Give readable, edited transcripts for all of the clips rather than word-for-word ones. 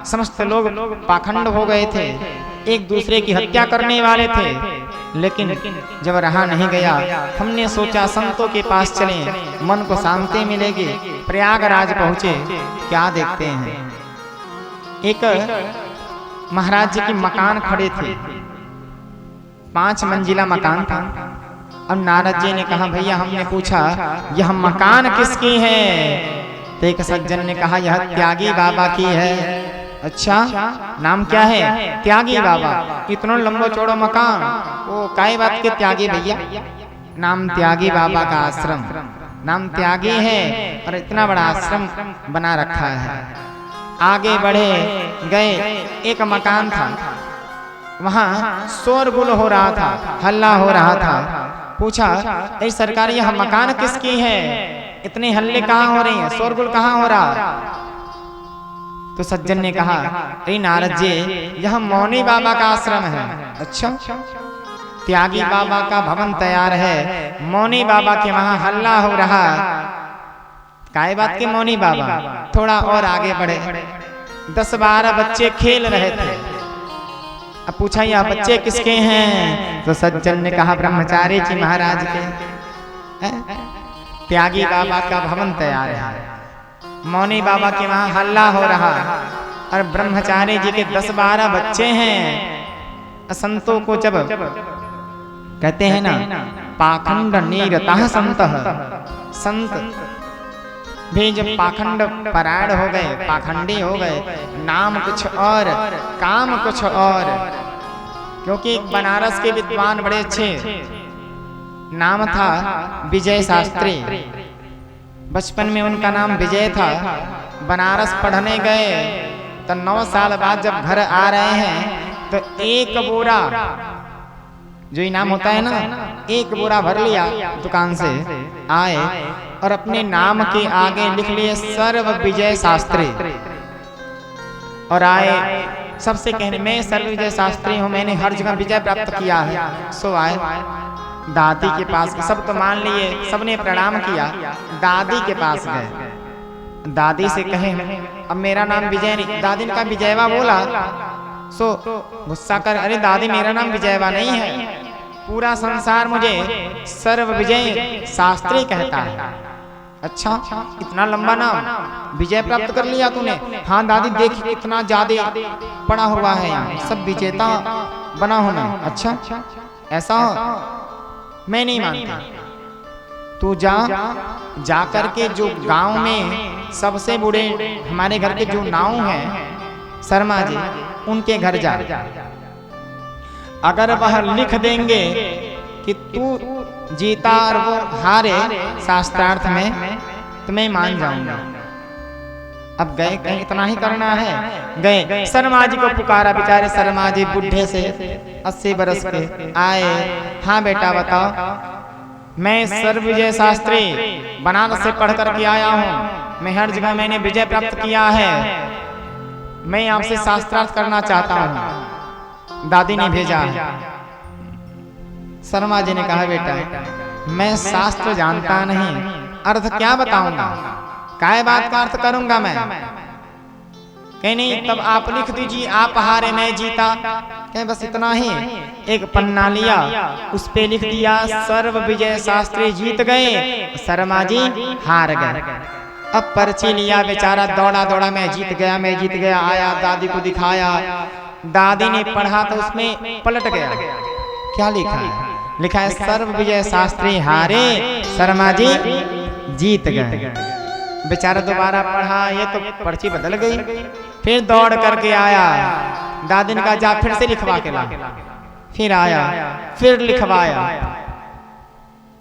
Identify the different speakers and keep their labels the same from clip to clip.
Speaker 1: समस्त लोग पाखंड हो गए थे, एक दूसरे की हत्या करने वाले थे। लेकिन जब रहा नहीं गया, हमने सोचा संतों के पास चलें, मन को शांति मिलेगी। प्रयागराज पहुँचे, क्या देखते हैं, एक महाराज जी की मकान खड़े थे, 5 मंजिला मकान था। अब नारद जी ने कहा, भैया हमने पूछा यह मकान किसकी है? तो एक सज्जन ने कहा यह त्यागी बाबा की है। अच्छा, नाम क्या है? त्यागी बाबा। इतना लंबा चौड़ा मकान, वो काय बात के त्यागी भैया? नाम त्यागी बाबा का आश्रम, नाम त्यागी है और इतना बड़ा आश्रम बना रखा है। आगे बढ़े गए, एक मकान था, वहां शोरगुल हो रहा था, हल्ला हो रहा था। पूछा, ऐ सरकार यह मकान किसकी है? इतने हल्ले कहाँ हो रही हैं, शोरगुल कहाँ हो रहा? तो सज्जन ने कहा, अरे नारद जी यह मौनी बाबा का आश्रम है। अच्छा, त्यागी बाबा का भवन तैयार है, मौनी बाबा के वहां हल्ला हो रहा। काय बात के मौनी बाबा? थोड़ा और आगे बढ़े, 10-12 बच्चे खेल रहे थे। अब पूछा यह बच्चे किसके हैं? तो सज्जन ने कहा ब्रह्मचारी जी महाराज के। त्यागी बाबा का भवन तैयार है, मौनी बाबा के वहां हल्ला हो रहा और ब्रह्मचारी जी के 10-12 बच्चे हैं। संतों को जब कहते हैं ना, पाखंड निरतः संतः, संत भी जब पाखंड परायण हो गए, पाखंडी हो गए, नाम कुछ और काम कुछ और। क्योंकि बनारस के विद्वान बड़े अच्छे, नाम था विजय शास्त्री, बचपन में उनका नाम विजय था। बनारस पढ़ने गए तो 9 साल बाद जब घर आ रहे हैं तो एक बोरा, जो इनाम होता है ना, एक बोरा भर लिया दुकान से, आए और अपने नाम के आगे लिख लिए सर्व विजय शास्त्री। और आए सबसे कहने, मैं सर्व विजय शास्त्री हूँ, मैंने हर जगह विजय प्राप्त किया है। सो आए दादी के पास, सब तो मान लिए, सबने प्रणाम किया। दादी के पास गए, दादी से कहे अब मेरा नाम विजय नहीं। दादी ने कहा विजयवा बोला। सो गुस्सा कर, अरे दादी मेरा नाम विजयवा नहीं है, पूरा संसार मुझे सर्व विजय शास्त्री कहता है। अच्छा, इतना लंबा नाम विजय प्राप्त कर लिया तूने? हाँ दादी देख कितना ज्यादा पड़ा हुआ है, यहाँ सब विजेता बना हूं मैं। अच्छा ऐसा हो? मैं नहीं मानता। तू जा करके जो गांव में सबसे बूढ़े हमारे घर के जो नाऊ हैं शर्मा जी, उनके घर जा। अगर वह लिख देंगे कि तू जीता और वो हारे शास्त्रार्थ में, तो मैं मान जाऊंगा। अब गए, कहीं इतना ही करना है, गए शर्मा जी को पुकारा। बेचारे शर्मा जी बुढ़े से 80 बरस के आए। हाँ बेटा बताओ। मैं सर्व विजय शास्त्री बनारस से पढ़ करके आया हूँ, मैं हर जगह मैंने विजय प्राप्त किया है, मैं आपसे शास्त्रार्थ करना चाहता हूँ। दादी ने भेजा है। शर्मा जी ने कहा बेटा मैं शास्त्र जानता नहीं, अर्थ क्या बताऊंगा, काय बात का अर्थ करूंगा मैं? कहीं नहीं, तब आप लिख दीजिए आप हारे मैं जीता। कहीं बस इतना ही। एक पन्ना लिया, उस पे लिख दिया सर्व विजय शास्त्री जीत गए, शर्मा जी हार गए। अब पर्ची लिया, बेचारा दौड़ा दौड़ा मैं जीत गया, मैं जीत गया। आया दादी को दिखाया, दादी ने पढ़ा तो उसमें पलट गया। क्या लिखा है? लिखा है सर्व विजय शास्त्री हारे, शर्मा जी जीत गए। बेचारा दोबारा पढ़ा, ये तो पर्ची बदल गई। फिर दौड़ करके आया, दादी ने कहा जा फिर से लिखवा के ला। फिर आया, फिर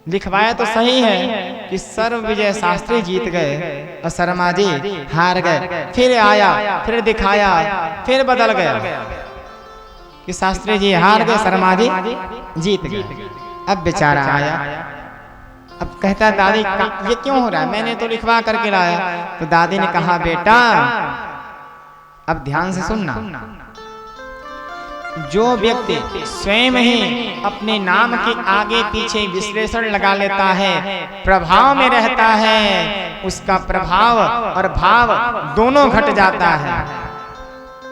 Speaker 1: लिखवाया तो सही है कि सर्व विजय शास्त्री जीत गए और शर्मा जी हार गए। फिर आया, फिर दिखाया, फिर बदल गया कि शास्त्री जी हार गए, शर्मा जी जीत गए। अब बेचारा आया, अब कहता है दादी ये क्यों हो रहा है, मैंने तो लिखवा करके लाया। तो दादी ने कहा बेटा अब ध्यान से सुनना, जो व्यक्ति स्वयं ही अपने नाम के आगे पीछे विश्लेषण लगा लेता है, प्रभाव में रहता है, उसका प्रभाव और भाव दोनों घट जाता है।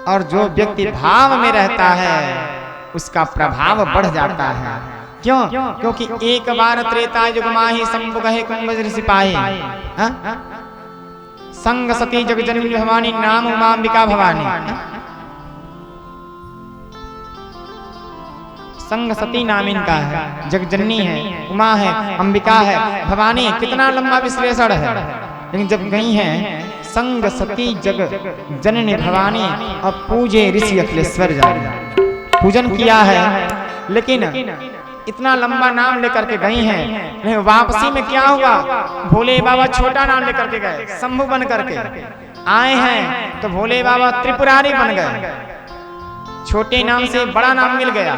Speaker 1: और जो व्यक्ति भाव में रहता है उसका प्रभाव बढ़ जाता है। क्यों? क्योंकि एक बार त्रेता युग माही शंभु कहे कुंभ ऋषि पाए, संग सती जग जननी भवानी नाम उमांबिका भवानी। संग सती नाम इनका है, जगजननी है, उमा है, अंबिका है, भवानी। कितना लंबा विश्लेषण है, लेकिन जब गई हैं संग सती जग जननी भवानी और पूजे ऋषि अखिलेश्वर जाने पूजन किया है, लेकिन इतना लंबा नाम लेकर के गई हैं, लेकिन वापसी में क्या हुआ? भोले बाबा छोटा नाम लेकर के गए, शंभु बन करके आए हैं तो भोले बाबा त्रिपुरारी बन गए। छोटे नाम से बड़ा नाम मिल गया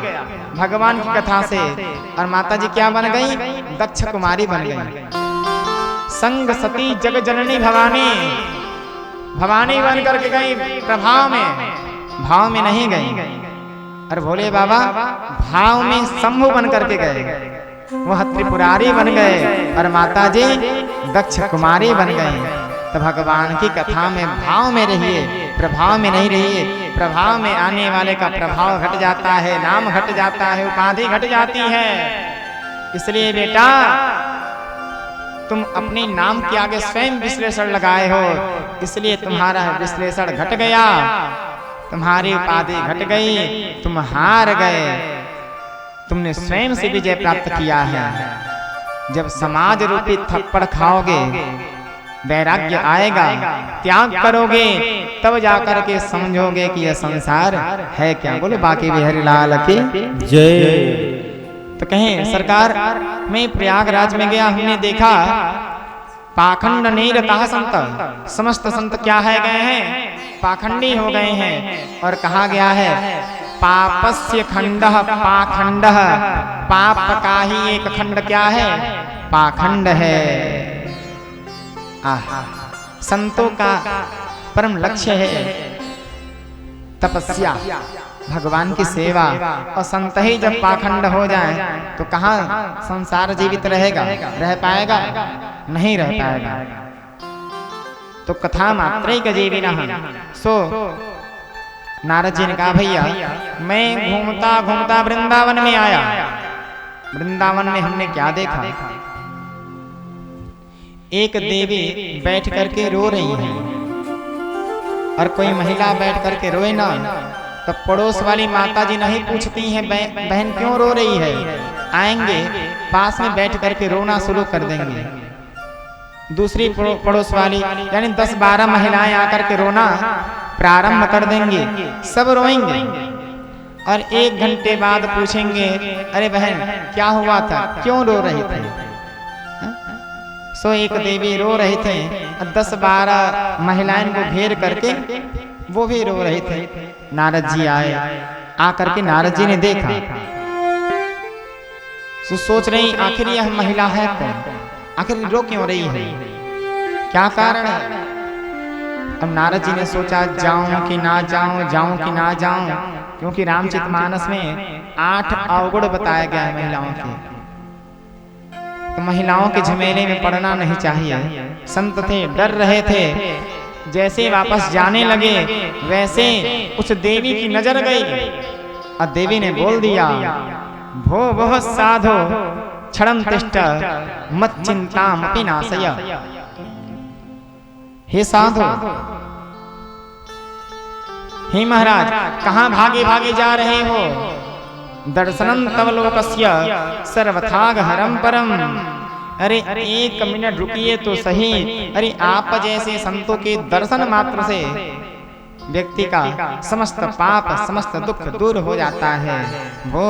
Speaker 1: भगवान की कथा से, और माता जी क्या बन गई? दक्ष कुमारी बन गई। संग सती जग जननी भवानी, भवानी बन करके गई प्रभाव में, भाव में नहीं गई। और भोले बाबा भाव में शंभु बन करके गए, वह त्रिपुरारी बन गए और माता जी दक्ष कुमारी बन गई। तो भगवान की कथा में भाव में रहिए, प्रभाव में नहीं रहिए। प्रभाव में आने वाले का प्रभाव घट जाता है, नाम घट जाता है, उपाधि घट जाती है। इसलिए बेटा तुम अपने नाम के आगे स्वयं विश्लेषण लगाए हो, इसलिए तुम्हारा विश्लेषण घट गया, तुम्हारी उपाधि घट गई, तुम हार गए। तुमने स्वयं से विजय प्राप्त किया है। जब समाज रूपी थप्पड़ खाओगे, वैराग्य आएगा, त्याग करोगे, तब जाकर के समझोगे कि यह संसार है क्या। बोलो बाकी बिहारी लाल की जय। तो कहें सरकार, मैं प्रयागराज में गया, हमने देखा पाखंड नहीं रहता संत, समस्त संत क्या है गए हैं? पाखंडी हो गए हैं। और कहा गया है पापस्य खंडः पाखंडः, पाप का ही एक खंड क्या है? पाखंड है। संतों का परम लक्ष्य है तपस्या, भगवान की सेवा। और संत ही जब पाखंड हो जाए तो कहाँ संसार जीवित रहेगा? रह पाएगा? नहीं रह पाएगा। तो कथा मात्रै का जीविनः। सो नारद जी ने कहा भैया मैं घूमता घूमता वृंदावन में आया, वृंदावन में हमने क्या देखा? एक देवी बैठ करके रो रही है, और कोई महिला बैठ करके रोए ना तो पड़ोस वाली माता जी नहीं पूछती हैं बहन क्यों रो रही है, आएंगे पास में बैठ करके रोना शुरू कर देंगे। दूसरी पड़ोस वाली यानी 10-12 महिलाएं आकर के रोना प्रारंभ कर देंगी, सब रोएंगे। और 1 घंटे बाद पूछेंगे अरे बहन क्या हुआ था, क्यों रो रही थी? सो एक देवी रो रहे थे, 10-12 महिलाएं को घेर करके वो भी रो रहे थे। नारद जी आए, आकर के नारद जी ने देखा, तो सोच रही आखिर यह महिला है कौन, आखिर रो क्यों रही है, क्या कारण है? अब नारद जी ने सोचा जाऊं कि ना जाऊं, जाऊं कि ना जाऊं, क्योंकि रामचरितमानस में 8 अवगुण बताया गया है महिलाओं के। तो महिलाओं के झमेले में पड़ना नहीं चाहिए। संत थे, डर रहे थे। जैसे वापस जाने लगे वैसे उस देवी की नजर गई और देवी ने बोल दिया भो भो साधो क्षणं तिष्ठ मत चिंतामपि नाशय। हे साधो, हे महाराज कहाँ भागे भागे जा रहे हो? दर्शनं तव लोकस्य सर्वथाग हरम परम। अरे 1 मिनट रुकिए तो सही। अरे आप जैसे संतों के दर्शन मात्र से व्यक्ति का समस्त पाप समस्त दुख दूर हो जाता है। वो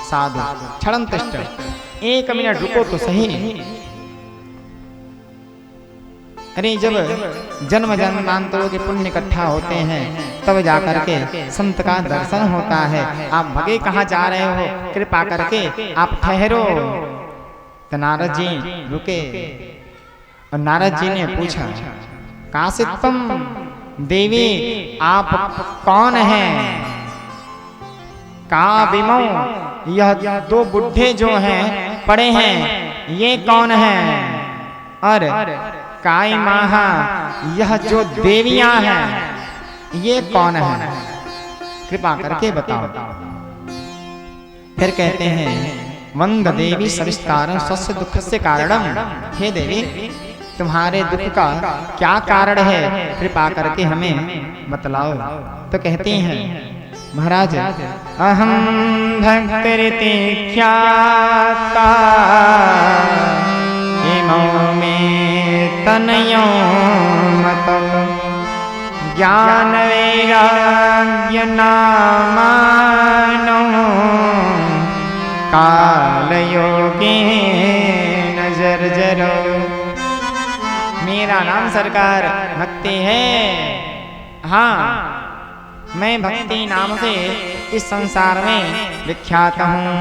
Speaker 1: साधु क्षणं तिष्ठ, 1 मिनट रुको तो सही। अरे जब जन्म जन्मांतरों के पुण्य इकट्ठा होते हैं तब जाकर के संत का दर्शन होता है। आप भगे कहाँ जा रहे हो, कृपा करके आप ठहरो। तो नारद जी रुके और नारद जी ने पूछा कासित्वम देवी आप कौन हैं? का बिमो, यह 2 बुढ़े जो हैं पड़े हैं ये कौन हैं? और काय माहा, यह जो देवियां हैं ये कौन है, कृपा करके बताओ। फिर कहते हैं वंद देवी सविस्तारं स्वस्य दुख से कारणम, हे देवी तुम्हारे दुख का क्या कारण है, कृपा करके हमें बतलाओ। तो कहती हैं महाराज अहम भक्तिरिति ख्याता इमौ मे तनयो मतो ज्ञान वैराग्य नामानो काल योगी नजर जरो। मेरा नाम सरकार भक्ति है। हाँ, मैं भक्ति नाम से इस संसार में विख्यात हूँ।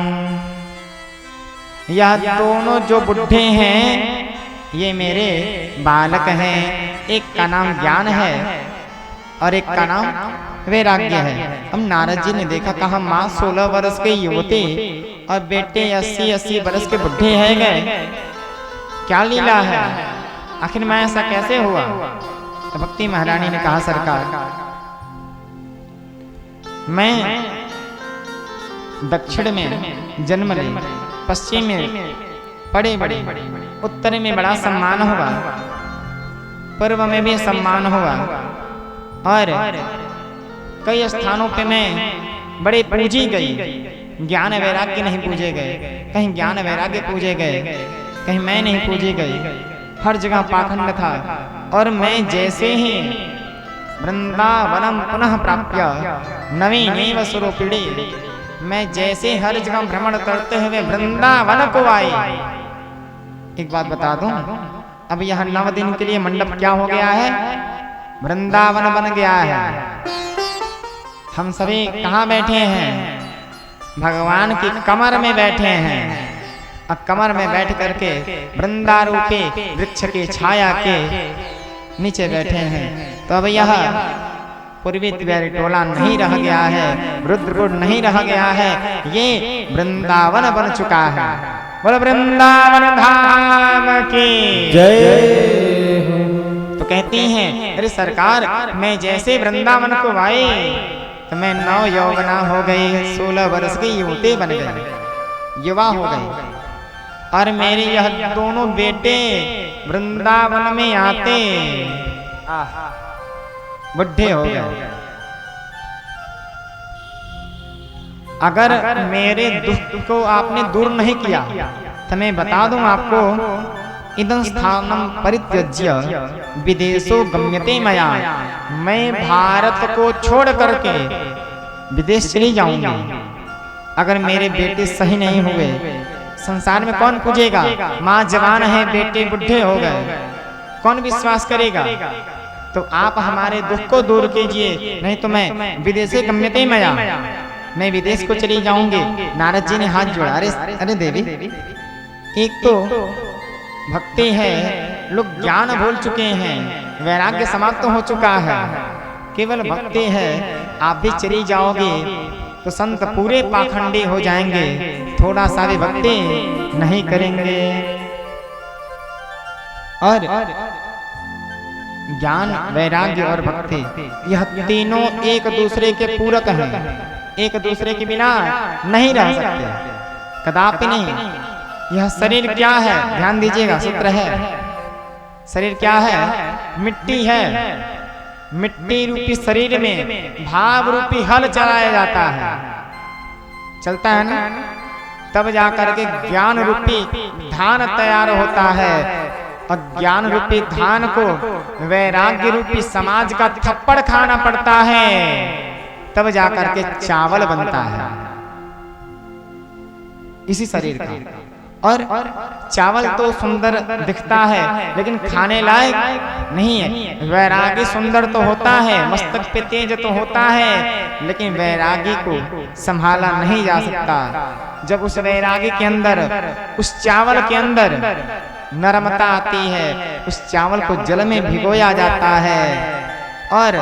Speaker 1: यह दोनों जो बुढ़े हैं ये मेरे बालक हैं। एक का नाम ज्ञान है और एक का नाम वैराग्य है। अब नारद जी ने देखा, कहा माँ 16 वर्ष के युवती और बेटे 80-80 वर्ष के बुढ़े हैं गए, क्या लीला है, आखिर में ऐसा कैसे हुआ। तो भक्ति महारानी ने कहा सरकार मैं दक्षिण में जन्म ले, पश्चिम में पड़े बड़े, उत्तर में बड़ा सम्मान हुआ, पूर्व में भी सम्मान हुआ और कई स्थानों पे मैं बड़े पूजी गई। ज्ञान वैराग्य नहीं पूजे गए, कहीं ज्ञान वैराग्य पूजे गए, कहीं मैं नहीं पूजी गई। हर जगह पाखंड था और मैं जैसे ही वृंदावनम पुनः प्राप्य नवीनेव स्वरूपिणी, मैं जैसे हर जगह भ्रमण करते हुए वृंदावन को आई। एक बात बता दूं, अब यह 9 दिन के लिए मंडप क्या हो गया है, वृंदावन बन गया है। हम सभी कहाँ बैठे हैं, भगवान की कमर में बैठे हैं। अब कमर में बैठ करके वृंदारूपी वृक्ष की छाया के नीचे बैठे हैं। तो अब यह पूर्वी त्रिवेणी टोला नहीं रह गया है, रुद्रकुंड नहीं रह गया है, ये वृंदावन बन चुका है। बोलो वृंदावन धाम की जय। तो कहती हैं अरे सरकार मैं जैसे वृंदावन को आई तो मैं 9 यौवना हो गई, 16 वर्ष की युवती बन गई, युवा हो गई। और मेरे यह दोनों बेटे वृंदावन में आते बुढ़े हो गए। अगर मेरे दुख को आपने दूर नहीं किया तो मैं बता दूं आपको, इदं स्थानम परित्यज्य विदेशो गम्यते मया, मैं भारत को छोड़ करके विदेश चली जाऊंगी। अगर मेरे बेटे सही नहीं हुए, संसार में कौन पूजेगा। माँ जवान है, बेटे बुढ़े हो गए, कौन विश्वास करेगा। तो आप हमारे दुख को दूर कीजिए, नहीं तो मैं विदेशे गम्यते मया, मैं विदेश को चली जाऊंगी। नारद जी ने हाथ जोड़ा, अरे देवी एक तो भक्ति है, लोग ज्ञान भूल चुके हैं, वैराग्य समाप्त हो चुका है, केवल भक्ति है। आप भी चली जाओगे तो संत पूरे पाखंडी हो जाएंगे, थोड़ा सा भी भक्ति नहीं करेंगे। और ज्ञान वैराग्य और भक्ति यह तीनों एक दूसरे के पूरक हैं, एक दूसरे के बिना नहीं रह सकते, कदापि नहीं। यह शरीर क्या है, ध्यान दीजिएगा, सूत्र है। शरीर क्या है, मिट्टी है। मिट्टी रूपी शरीर में भाव रूपी हल चलाया जाता है, चलता है ना, तब जाकर के ज्ञान रूपी धान तैयार होता है। और ज्ञान रूपी धान को वैराग्य रूपी समाज का थप्पड़ खाना पड़ता है, तब जाकर के चावल बनता है इसी शरीर का। और चावल तो सुंदर दिखता है लेकिन खाने लायक नहीं है। वैरागी सुंदर तो होता है, मस्तक पे तेज तो होता है, लेकिन वैरागी को संभाला नहीं जा सकता। जब उस वैरागी के अंदर, उस चावल के अंदर नरमता आती है, उस चावल को जल में भिगोया जाता है और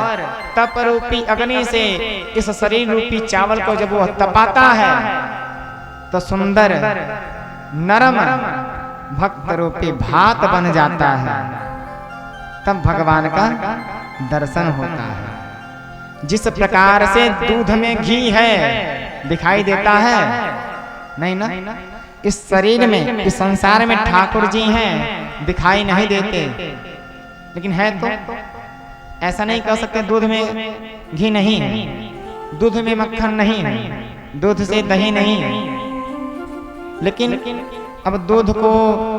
Speaker 1: तप रूपी अग्नि से इस शरीर रूपी चावल को जब वह तपाता है तो सुंदर नरम भक्त रूपी भात बन जाता है, तब भगवान का दर्शन होता है। जिस प्रकार से दूध में घी है दिखाई देता है, नहीं ना? इस शरीर में, इस संसार में ठाकुर जी हैं, दिखाई नहीं देते, लेकिन है तो ऐसा नहीं कह सकते दूध में घी नहीं है, दूध में मक्खन नहीं है, दूध से दही नहीं है। लेकिन अब दूध को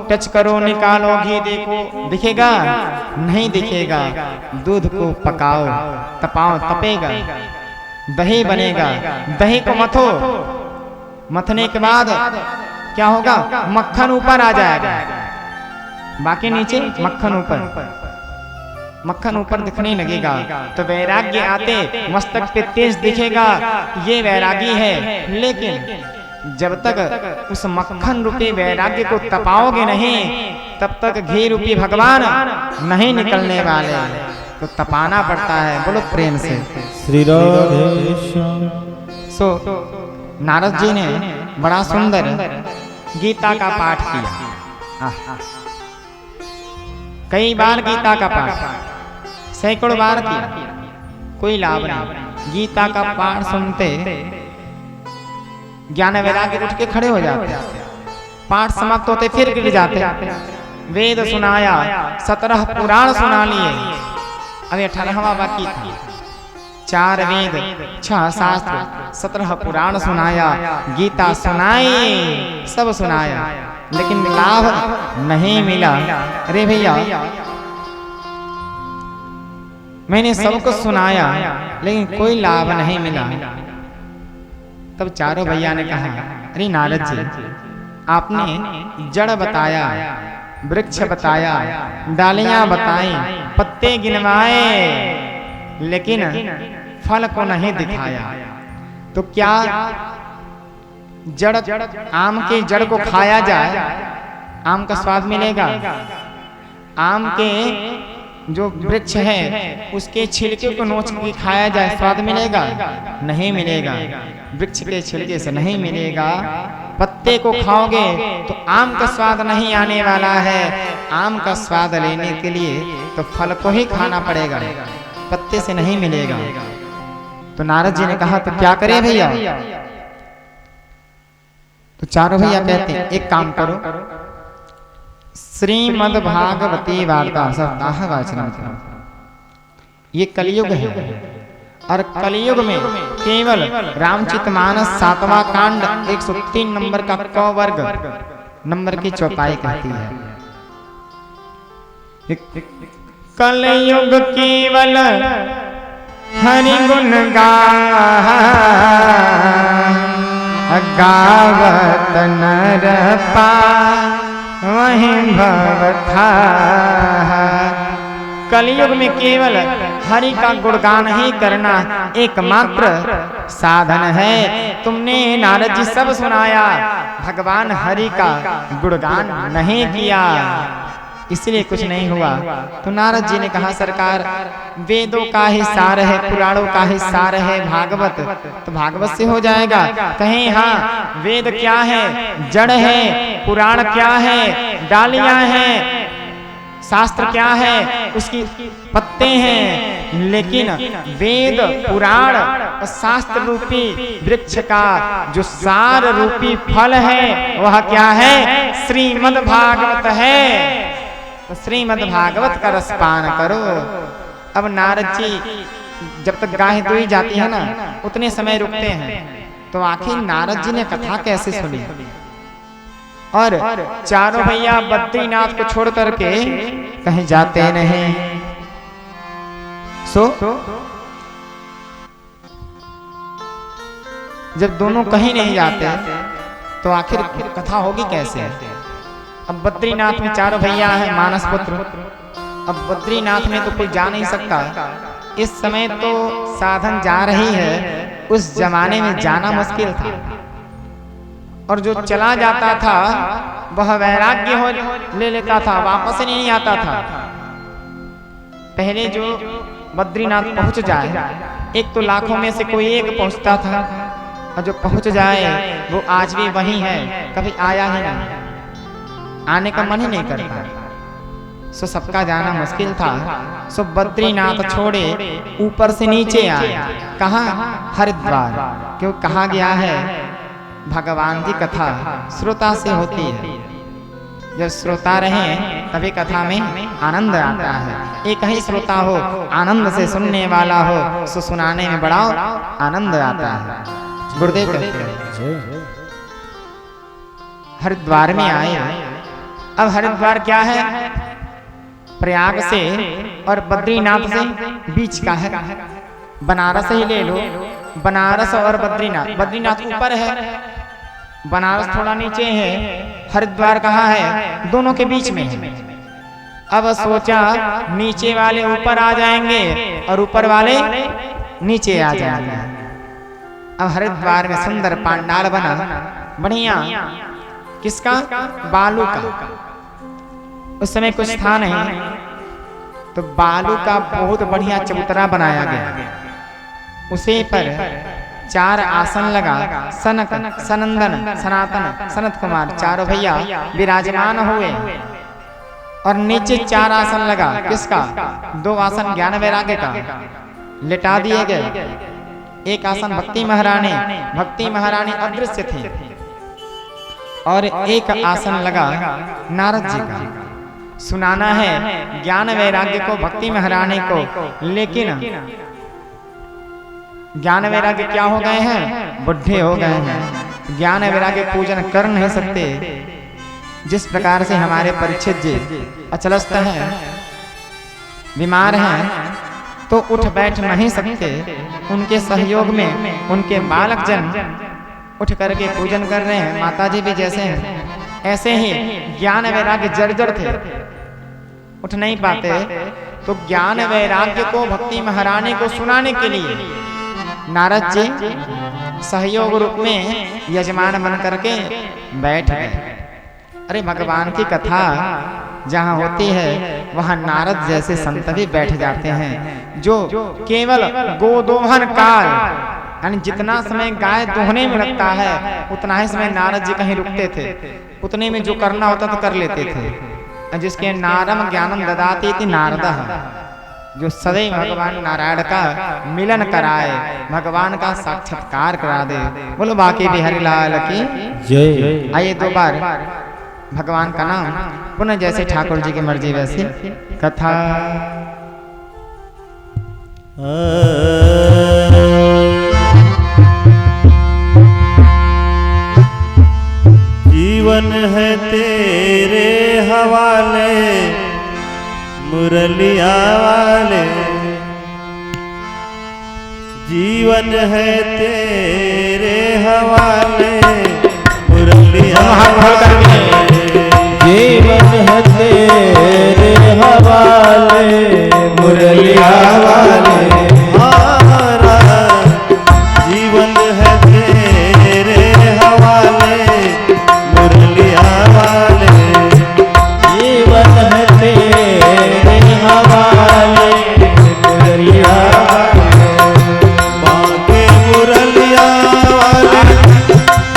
Speaker 1: टच करो, निकालो, घी देखो, दिखेगा? नहीं दिखेगा। दूध को पकाओ, तपाओ, तपेगा, दही बनेगा। दही को मथो, मथने के बाद क्या होगा? मक्खन ऊपर आ जाएगा, बाकी नीचे मक्खन ऊपर, मक्खन ऊपर दिखने लगेगा। तो वैराग्य आते मस्तक पे तेज दिखेगा, ये वैरागी है। लेकिन जब तक उस मक्खन रूपी वैराग्य को तपाओगे नहीं, तब तक घी रूपी भगवान नहीं निकलने वाले। तो तपाना पड़ता है। बोलो प्रेम से
Speaker 2: श्री राधे श्याम।
Speaker 1: सो नारद जी ने बड़ा सुंदर गीता का पाठ किया। कई बार गीता का पाठ, सैकड़ों बार किया, कोई लाभ नहीं। गीता का पाठ सुनते ज्ञान वैराग्य उठ के खड़े हो जाते, पाठ समाप्त होते फिर गिर जाते। वेद सुनाया, 17 पुराण सुना लिए, अभी 18वां बाकी था। 4 वेद, 6 शास्त्र, 17 पुराण सुनाया, गीता सुनाई, सब सुनाया, लेकिन लाभ नहीं मिला। अरे भैया, मैंने सब कुछ सुनाया लेकिन कोई लाभ नहीं मिला। तब चारों भैया ने कहा, अरे नारद जी, आपने जड़ बताया, वृक्ष बताया, डालियां बताई, पत्ते गिनवाए, लेकिन फल को नहीं दिखाया। तो क्या जड़, आम के जड़ को खाया जाए, आम का स्वाद मिलेगा? आम के जो वृक्ष है उसके छिलके को नोच के खाया जाए, स्वाद मिलेगा? नहीं मिलेगा। वृक्ष के छिलके से नहीं मिलेगा। पत्ते को खाओगे तो आम का स्वाद नहीं आने वाला है। आम का स्वाद लेने के लिए तो फल को ही खाना पड़ेगा, पत्ते से नहीं मिलेगा। तो नारद जी ने कहा, तो क्या करें भैया? तो चारों भैया कहते हैं, एक काम करो, श्रीमद् भागवती वार्ता सप्ताह वाचन करो। ये कलयुग है, और कलयुग में केवल रामचरितमानस 7वां कांड 103 नंबर का क वर्ग नंबर की चौपाई कहती है, कलयुग केवल हरि गुण गावत नर वहीं भवथा। कलयुग में केवल हरि का गुणगान ही करना एकमात्र साधन है। तुमने नारद जी सब सुनाया, भगवान हरि का गुणगान नहीं किया, इसलिए कुछ नहीं हुआ। तो नारद जी ने कहा, सरकार, वेदों का ही सार है, पुराणों का ही सार है भागवत, तो भागवत से हो जाएगा। कहें हाँ, वेद क्या है? जड़ है। पुराण क्या है? डालियां हैं। शास्त्र क्या है? उसकी पत्ते हैं। लेकिन वेद, पुराण और शास्त्र रूपी वृक्ष का जो सार रूपी फल है वह क्या है? श्रीमद् भागवत है। तो श्रीमद् भागवत का रसपान करो। अब नारद जी जब तक गाय दुई जाती है ना, उतने समय रुकते हैं। तो आखिर नारद जी ने कथा कैसे सुनी? और चारों भैया बद्रीनाथ को छोड़ करके कहीं जाते नहीं। जब दोनों कहीं नहीं जाते तो आखिर कथा होगी कैसे? अब बद्रीनाथ में चारों भैया हैं, मानस पुत्र। अब बद्रीनाथ में तो कोई जा नहीं सकता। इस समय तो साधन जा रही है, उस जमाने में जाना मुश्किल था। और जो चला जाता था वह वैराग्य हो ले लेता था, वापस नहीं आता था। पहले जो बद्रीनाथ पहुंच जाए, एक तो लाखों में से कोई एक पहुंचता था, और जो पहुंच जाए वो आज भी वही है, कभी आया ही नहीं, आने का मन ही नहीं करता। सो सबका जाना मुश्किल था। सो बद्रीनाथ छोड़े ऊपर से नीचे आए। कहाँ? हरिद्वार। क्यों कहा गया है भगवान की कथा श्रोता से होती है। जब श्रोता रहे तभी कथा में आनंद आता है। एक ही श्रोता हो, आनंद से सुनने वाला हो, सो सुनाने में बड़ा आनंद आता है। गुरुदेव कहते हैं हरिद्वार में आए। अब हरिद्वार क्या है? प्रयाग से और बद्रीनाथ से बीच का है। बनारस ही ले लो, बनारस और बद्रीनाथ। बद्रीनाथ ऊपर है, बनारस थोड़ा नीचे है, हरिद्वार कहाँ है? दोनों के बीच में है। अब सोचा नीचे वाले ऊपर आ जाएंगे और ऊपर वाले नीचे आ जाएंगे। अब हरिद्वार में सुंदर पांडाल बना, बढ़िया। किसका? बालू का। उस समय कुछ था नहीं, तो बालू का बहुत बढ़िया चबूतरा बनाया गया। उसे पर 4 आसन लगा। सनक, सनंदन, सनातन, सनत कुमार चारों भैया विराजमान हुए और नीचे 4 आसन लगा। किसका? 2 आसन ज्ञान वैराग्य का लिटा दिए गए। एक आसन भक्ति महारानी, भक्ति महारानी अदृश्य थी, और एक आसन लगा नारद जी का। सुनाना है ज्ञान वैराग्य को, भक्ति महारानी को, लेकिन ज्ञान वैराग्य क्या हो गए हैं? बुढ़े हो गए हैं। ज्ञान वैराग्य पूजन कर नहीं सकते। जिस प्रकार से हमारे परीक्षित जी अचलस्त हैं, बीमार हैं, तो उठ बैठ नहीं सकते। उनके सहयोग में उनके बालक जन उठ करके पूजन कर रहे हैं। माता जी भी जैसे हैं ऐसे ही ज्ञान वैराग्य जर्जर थे, उठ नहीं पाते। तो ज्ञान वैराग्य को, भक्ति महारानी को सुनाने के लिए नारद जी सहयोग रूप में यजमान बन करके बैठ गए। अरे भगवान की कथा जहाँ होती है वहाँ नारद जैसे संत भी बैठ जाते हैं, जो केवल गोदोहन काल, यानी जितना समय गाय दोहने में लगता है उतना ही समय नारद जी कहीं रुकते थे। उतने में जो करना होता तो कर लेते थे। जिसके नारम ज्ञानम ददाती थी नारदा, जो सदैव भगवान नारायण का मिलन कराए, भगवान का साक्षात्कार करा दे। बोलो बाकी बिहारी लाल की
Speaker 2: जय।
Speaker 1: आइए 2 बार भगवान का नाम पुनः जैसे ठाकुर जी की मर्जी वैसे कथा।
Speaker 2: जीवन है तेरे हवाले मुरलिया वाले, जीवन है तेरे हवाले मुरलिया वाले, जीवन है तेरे हवाले मुरलिया वाले, हमारा जीवन है तेरे हवाले मुरलिया वाले, जीवन है तेरे हवाले मुरलिया वाले, बांके मुरलिया वाले,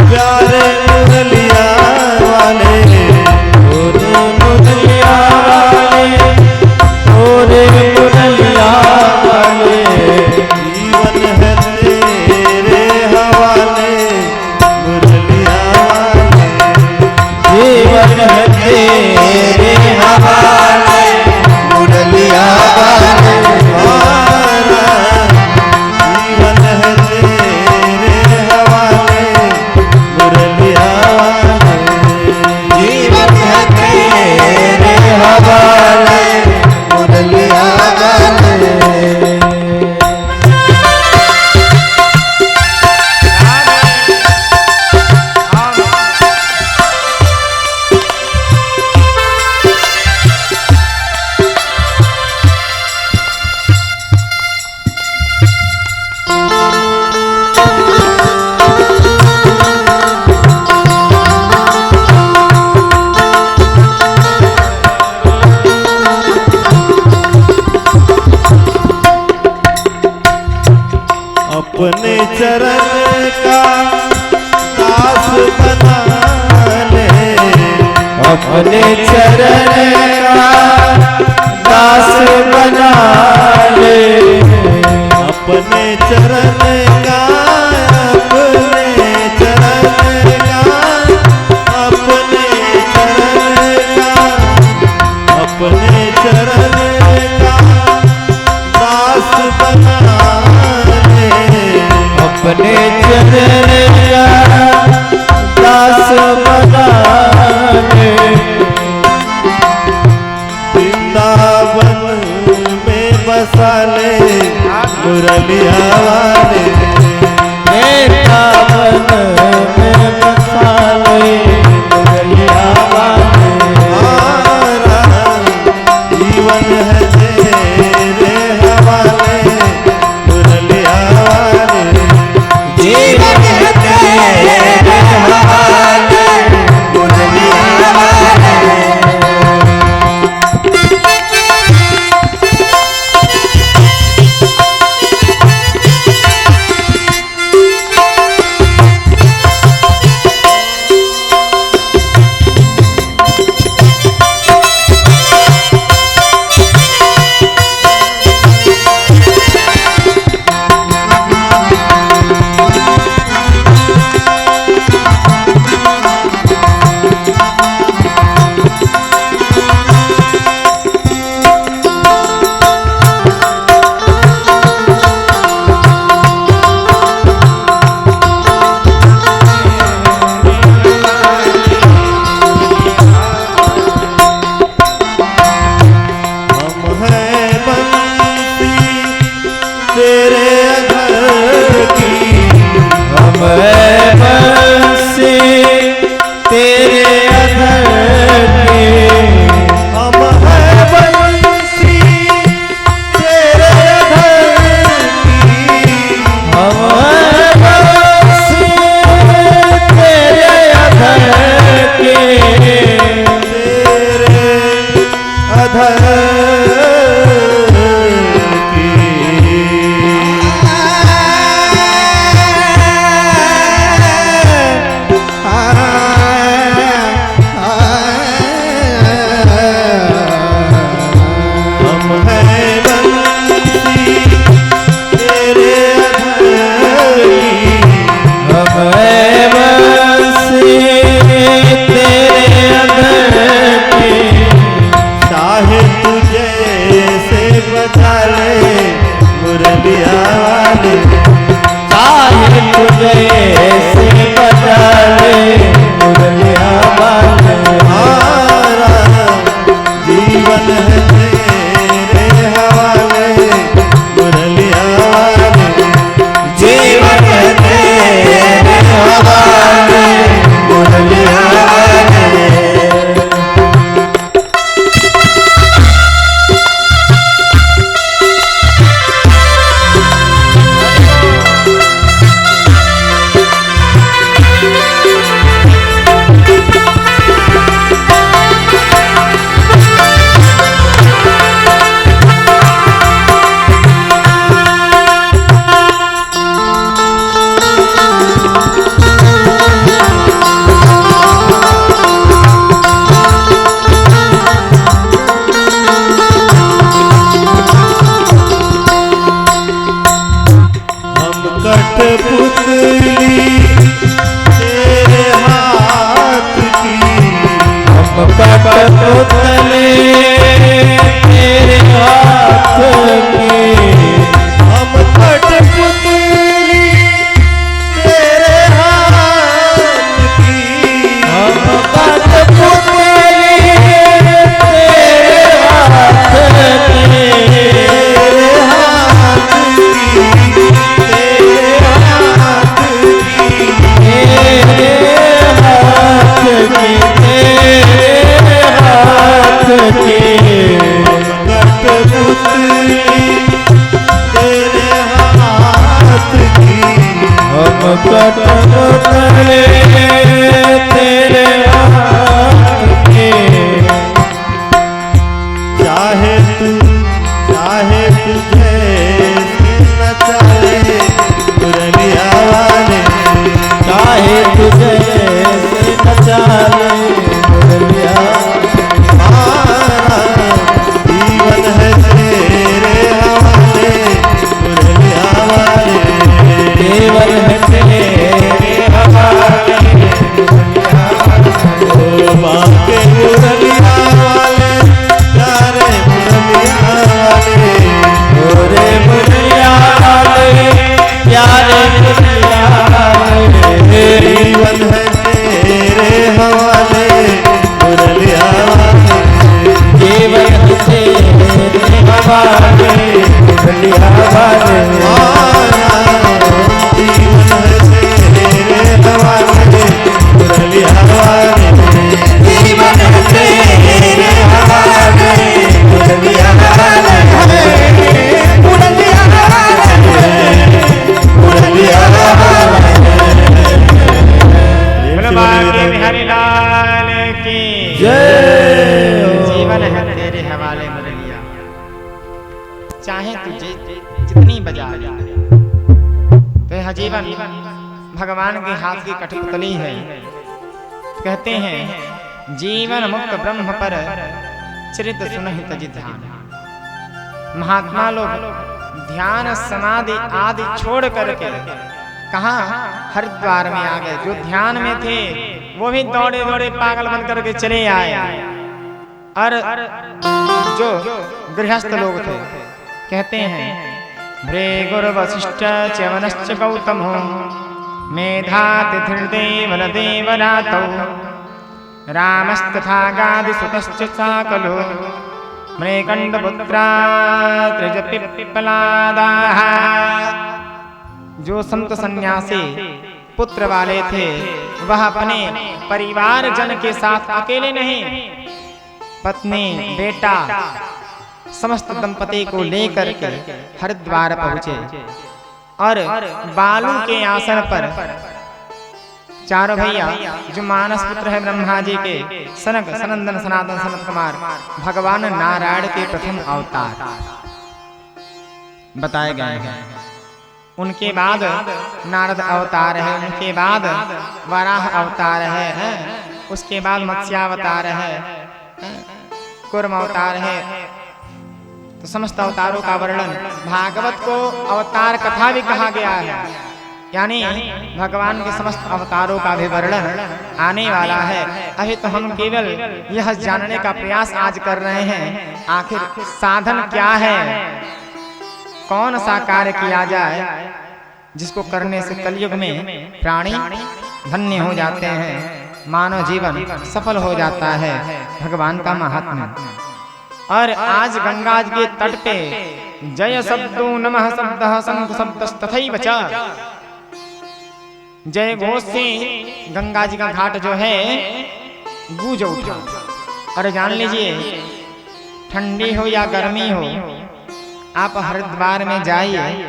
Speaker 2: प्यारे मुरलिया वाले, मुरलिया वाले, मुरलिया वाले, जीवन है तेरे हवाले मुरलिया वाले, जीवन है तेरे हवाले मुरलिया वाले, हमारा जीवन है तेरे हवाले मुरलिया वाले, जीवन है तेरे हवाले मुरलिया वाले। अपने चरण का दास बना ले, अपने चरण का दास बना ले, अपने चरण का, अपने चरण का, अपने चरण का, अपने चरण का दास बना ले, अपने चरण का दास बना ले। वृंदावन में बसा ले मुरलिया वाले, वृंदावन में बसा ले मुरलिया वाले। हमारा जीवन है तेरे हवाले मुरलिया वाले, जीवन है तेरे हवाले मुरलिया वाले।
Speaker 3: तुझे से नचा ले मुरलिया
Speaker 1: जीवन भगवान के हाथ की कठपुतली है। कहते हैं जीवन मुक्त ब्रह्म पर चरित सुनहि तज ध्यान। महात्मा लोग ध्यान समाधि आदि छोड़ करके कहाँ हरिद्वार में आ गए। जो ध्यान में थे वो भी दौड़े दौड़े पागल बन करके चले आए। और जो गृहस्थ लोग थे कहते हैं भृगुर वशिष्ठ च्यवनश्च गौतमो मेधातिथिर्देवलदेवरातौ रामस्तथा गादिसुतश्च साकलो मृकण्डपुत्रा त्रिजपिप्पलादाः। जो संत सन्यासी पुत्र वाले थे वह अपने परिवार जन के साथ अकेले नहीं, पत्नी बेटा समस्त दंपति को लेकर के हरिद्वार पहुंचे और बालू के आसन पर चारों भैया जो मानस पुत्र है ब्रह्मा जी के सनक सनंदन सनातन सनत कुमार भगवान नारायण के प्रथम अवतार बताए गए हैं। उनके बाद नारद अवतार है, उनके बाद वराह अवतार है, उसके बाद मत्स्यावतार है, कूर्म अवतार है। तो समस्त अवतारों का वर्णन भागवत को अवतार कथा भी कहा गया है, यानी भगवान के समस्त अवतारों का भी वर्णन आने वाला है। अभी तो हम केवल यह जानने का प्रयास आज कर रहे हैं आखिर साधन क्या है, कौन सा कार्य किया जाए जिसको करने से कलयुग में प्राणी धन्य हो जाते हैं, मानव जीवन सफल हो जाता है। भगवान का महात्म्य। और आज गंगा जी के तट पे जय शब्दो नमः शब्दः शंख शब्दस्तथैव च जय घोष से गंगा जी का घाट जो है गूंज उठा। और जान लीजिए ठंडी हो या गर्मी हो आप हरिद्वार में जाइए,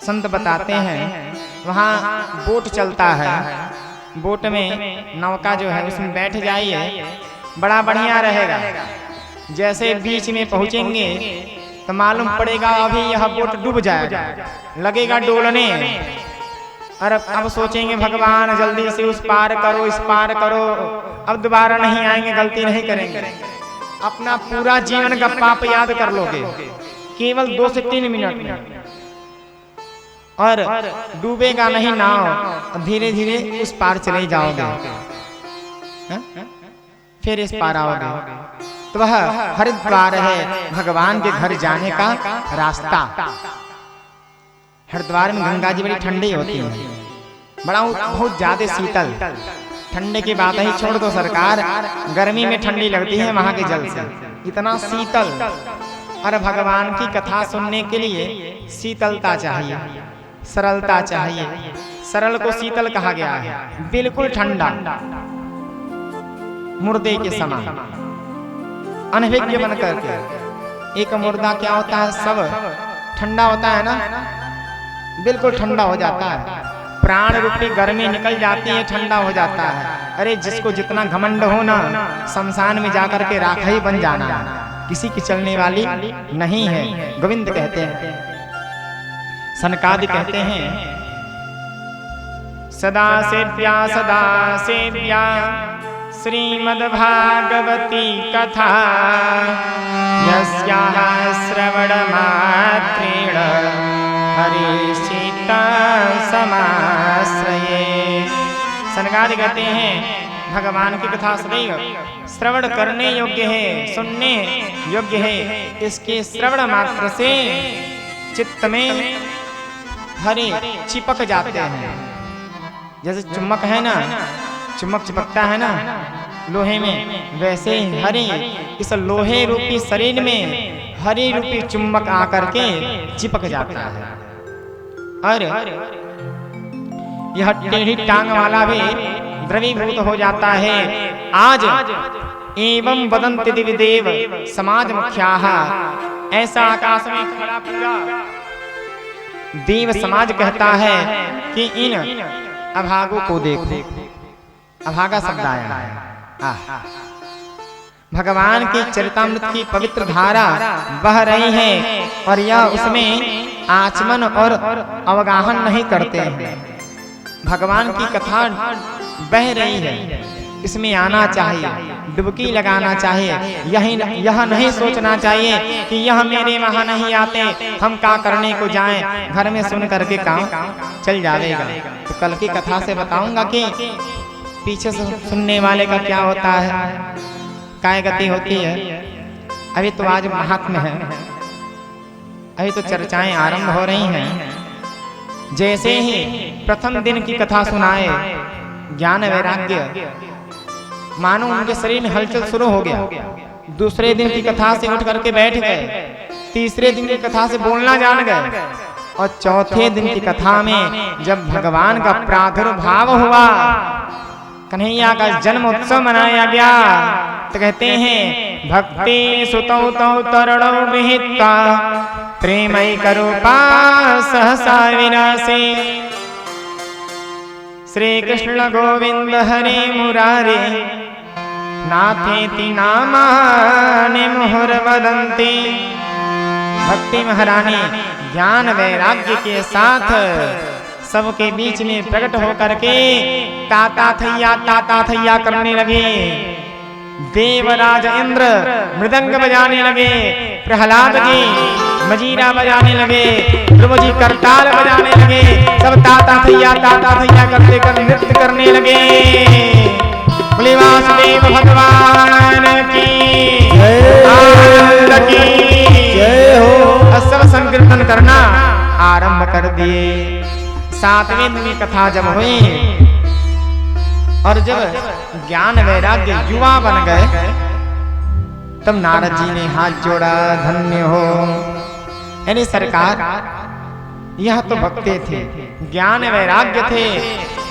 Speaker 1: संत बताते हैं वहाँ बोट चलता है, बोट में नौका जो है उसमें बैठ जाइए, बड़ा बढ़िया रहेगा। जैसे बीच में पहुंचेंगे तो मालूम पड़ेगा अभी यह बोट डूब जाएगा, लगेगा डोलने। और अब सोचेंगे भगवान जल्दी से उस पार करो इस पार करो, अब दोबारा नहीं आएंगे, गलती नहीं करेंगे। अपना पूरा जीवन का पाप याद कर लोगे केवल 2 से 3 मिनट में। और डूबेगा नहीं नाव, धीरे धीरे उस पार चले जाओगे, फिर इस पार आओगे। तो वह हरिद्वार है भगवान के घर जाने का रास्ता। हरिद्वार में गंगा जी बड़ी ठंडी होती है, बड़ा बहुत ज्यादा शीतल। ठंडे की बात ही छोड़ दो सरकार, गर्मी में ठंडी लगती है वहां के जल से, इतना शीतल। और भगवान की कथा सुनने के लिए शीतलता चाहिए, सरलता चाहिए। सरल को शीतल कहा गया है, बिल्कुल ठंडा मुर्दे के समान अनभिज्ञ बन करके। एक मुर्दा क्या होता है, सब ठंडा होता है ना, बिल्कुल ठंडा हो जाता है, प्राण रूपी गर्मी निकल जाती है, ठंडा हो जाता है। अरे जिसको जितना घमंड हो ना, शमशान में जाकर के राख ही बन जाना, किसी की चलने वाली नहीं है। गोविंद कहते हैं, सनकादि कहते हैं सदा सेव्या श्रीमद्भागवती कथा यस्याः श्रवणमात्रेण हरिसीता समाश्रये। सनकादि कहते हैं भगवान की कथा सदैव श्रवण करने योग्य है, सुनने योग्य है। इसके श्रवण मात्र से चित्त में हरि चिपक जाते हैं। जैसे चुम्बक है ना, चुम्बक चिपकता है ना लोहे में, वैसे हरि इस लोहे रूपी शरीर में हरि रूपी चुम्बक आकर के चिपक जाता है। और यह टेढ़ी टांग वाला भी द्रवीभूत हो जाता है। आज एवं वदन्ति दिव्यदेव समाज मुख्याः, ऐसा आकाश में खड़ा पूरा देव समाज कहता है कि इन अभागों को देखो। अभागा शब्द आया है, भगवान की चरितामृत की पवित्र धारा बह रही है और यह उसमें आचमन और अवगाहन नहीं करते हैं। भगवान की कथा बह रही है, इसमें आना चाहिए, डुबकी लगाना चाहिए। यह नहीं सोचना चाहिए कि यह मेरे वहां नहीं आते, हम क्या करने को जाएं, घर में सुन करके काम चल जाएगा। तो कल की कथा से बताऊंगा कि पीछे से सुनने वाले का क्या होता है, काय गति होती है। अभी तो आज महात्म्य है, अभी तो चर्चाएं आरंभ हो रही हैं। जैसे ही प्रथम दिन की कथा सुनाए ज्ञान वैराग्य, मानो उनके शरीर में हलचल शुरू हो गया। दूसरे दिन की कथा से उठ करके बैठ गए, तीसरे दिन की कथा से बोलना जान गए, और चौथे दिन की कथा में जब भगवान का प्रादुर्भाव हुआ, कन्हैया का जन्म उत्सव मनाया गया, तो कहते हैं भक्ति सुतौ तौ तरणौ विहित्वा प्रेमई करूपा सहसा विनाशे श्री कृष्ण गोविंद हरे मुरारे नाथेति नामानि मुहुर वदन्ति। भक्ति महारानी ज्ञान वैराग्य के साथ सबके बीच में प्रकट होकर के ताता थैया करने लगे। देवराज इंद्र मृदंग बजाने लगे, प्रहलाद जी मजीरा बजाने लगे, ध्रुव जी करताल बजाने लगे, सब ताता थैया करते कर नृत्य करने लगे। बोले वासुदेव भगवान की जय हो। सब संकीर्तन करना आरंभ कर दिए। सातवें दिन की कथा जब हुई और जब ज्ञान वैराग्य युवा बन गए, तब नारद जी ने हाथ जोड़ा, धन्य हो। यानी सरकार, यह तो भक्ते थे, ज्ञान वैराग्य थे,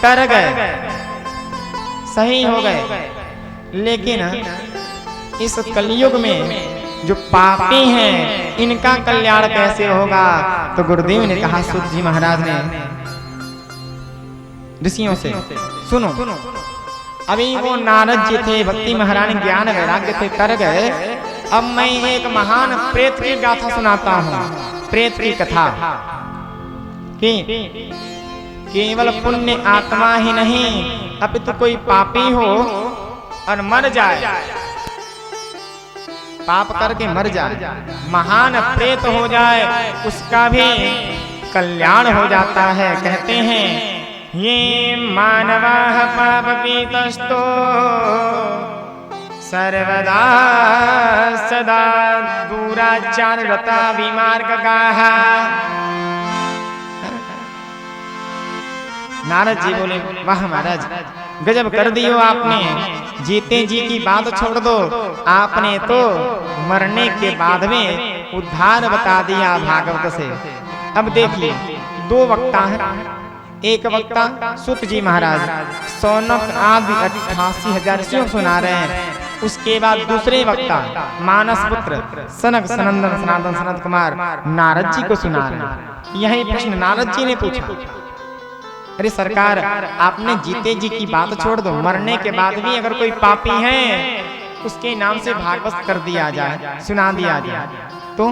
Speaker 1: तर गए, सही हो गए, लेकिन इस कलयुग में जो पापी हैं इनका कल्याण कैसे होगा? तो गुरुदेव ने कहा, सूत जी महाराज ने ऋषियों से, सुनो, अभी वो नारद जी थे, भक्ति महारानी ज्ञान वैराग्य थे, तर गए। अब मैं एक महान प्रेत की गाथा सुनाता हूँ, प्रेत की कथा कि केवल पुण्य आत्मा ही नहीं, अपितु कोई पापी हो और मर जाए, पाप करके मर जाए, महान प्रेत हो जाए, उसका भी कल्याण हो जाता है। कहते हैं ये मानवाः पापपीतस्तो सर्वदा सदा दुराचार रता विमार्गगाः। नारद जी बोले, वाह महाराज, गजब कर दियो आपने, जीते जी की बात छोड़ दो, आपने तो मरने के बाद में उद्धार बता दिया भागवत से। अब देखिए, दो वक्ता हैं, एक वक्ता सूत जी महाराज सौनक आदि 88,000 ऋषियों सुना रहे हैं, उसके बाद दूसरे वक्ता मानस पुत्र सनक सनंदन सनातन सनत कुमार नारद जी को सुना रहे हैं। यही प्रश्न नारद जी ने पूछा, अरे सरकार, आपने जीते जी की बात छोड़ दो, मरने के बाद भी अगर कोई पापी है उसके नाम से भागवत कर दिया जाए, सुना दिया जाए तो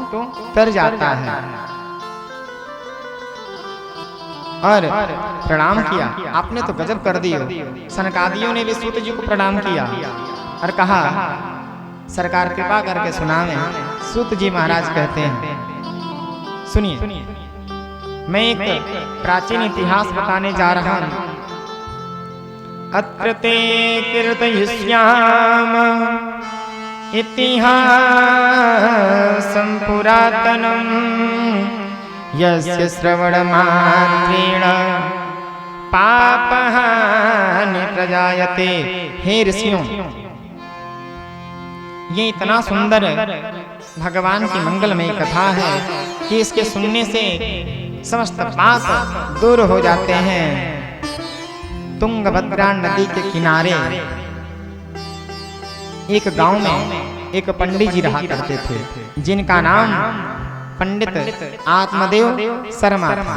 Speaker 1: तर जाता है। और प्रणाम किया, आपने तो गजब कर दियो। सनकादियों ने भी सूत जी को प्रणाम किया और कहा, सरकार कृपा करके सुनावे। सूत जी महाराज कहते हैं, सुनिए, मैं एक प्राचीन इतिहास बताने जा रहा हूं। अत्र ते कीर्तयिष्याम इतिहासं पुरातनम् यस्य श्रवणमात्रेण पापहानि प्रजायते। हे ऋषियों, ये इतना सुंदर भगवान की मंगलमयी कथा है कि इसके सुनने से समस्त पाप दूर हो जाते हैं। तुंगभद्रा नदी के किनारे एक गांव में एक पंडित जी रहा करते थे, जिनका नाम पंडित आत्मदेव शर्मा था।